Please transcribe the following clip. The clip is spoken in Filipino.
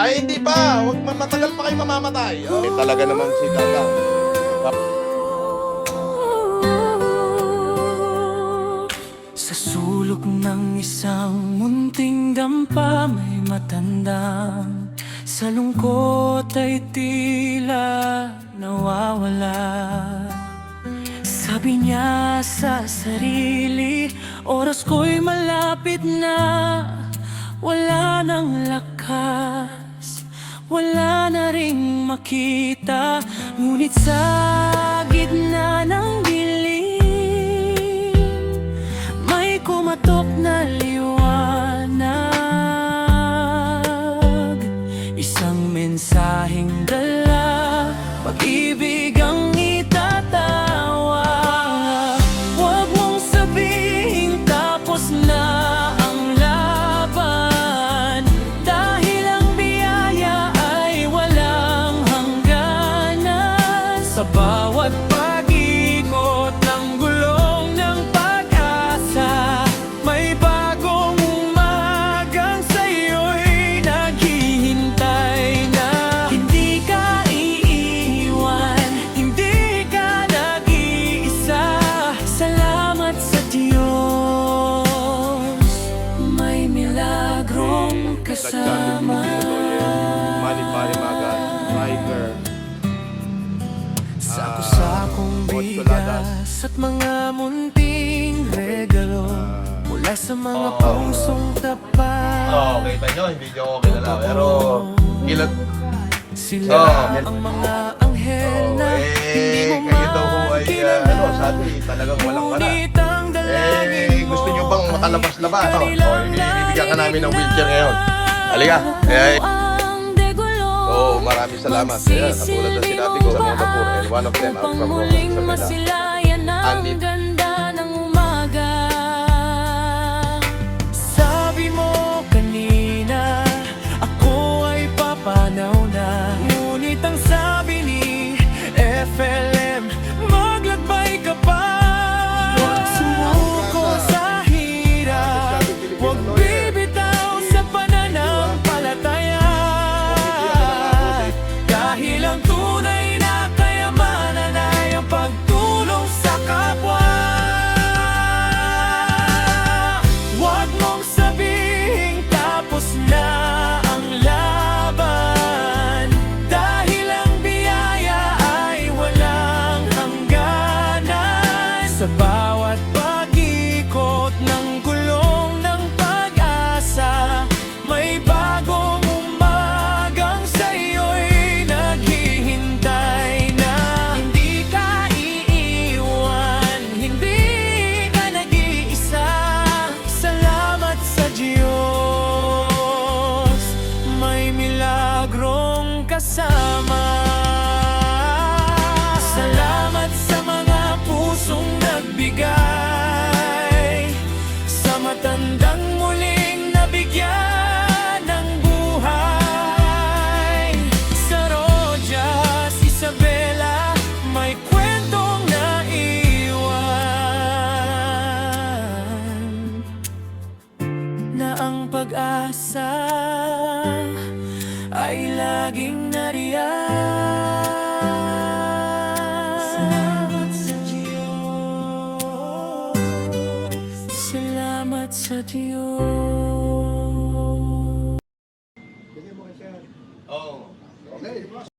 Ay, hindi pa. Huwag matagal pa kayo mamamatay. Oh. Eh, talaga naman si Tata. Sa sulok ng isang munting dampa may matandang sa lungkot ay tila nawawala. Sabi niya sa sarili, oras ko'y malapit na. Wala nang lakas, wala na ring makita. Ngunit sa gitna ng dilim, may kumatok na liwanag. Isang mensaheng dala, pag-ibig ang itatawag. Huwag mong sabihin tapos na ang laban, dahil ang biyaya ay walang hangganan. Sa bawat pag-ikot ng gulong ng pag-asa, may bagong umagang sa'yo'y naghihintay na. Hindi ka iiwan, hindi ka nag-iisa. Salamat sa Diyos, may milagrong kasama. Mani Parimaga, Tiger. Sako-sakong bigas at mga munting regalo mula sa mga pusong tapat. Oo, kita nyo, hindi nyo ako kilala. Pero, kilat. Sila ang mga anghel na hindi mo kayo daw ho ay, makilala. sabi, talagang walang para. Ngunit ang dalangin mo Gusto nyo bang makalabas-labas? kanilang Ibibigyan ka namin ng wheelchair ngayon. Halika. ang degulo. Maraming salamat. Kaya, katulad na sinabi ko sa mga Dapur, and one of them, Upang from muling Roman Isabela. masilayan ang Andit. ganda ng umaga. Sabi mo kanina, ako ay papanaw na. Ngunit ang sabi ni FLM, maglakbay ka pa. Huwag sumuko sa hirap, huwag bibitaw sa pananampalataya. Dahil ang tunay na kayamanan ay ang pagtulong sa kapwa. Huwag mong sabihin tapos na ang laban, dahil ang biyaya ay walang hangganan. Sa bawat pag-ikot ng gulong ng pag-asa, may bagong umagang sa'yo'y naghihintay na. Hindi ka iiwan, hindi ka nag-iisa. Salamat sa Diyos, may milagrong kasama. Salamat sa mga pusong nagbigay, sa matandang muling nabigyan ng buhay. Sa Rojas, Isabela, may kwentong naiwan, na ang pag-asa ay laging nariyan. Salamat sa Diyos, salamat sa Diyos. Oh, okay.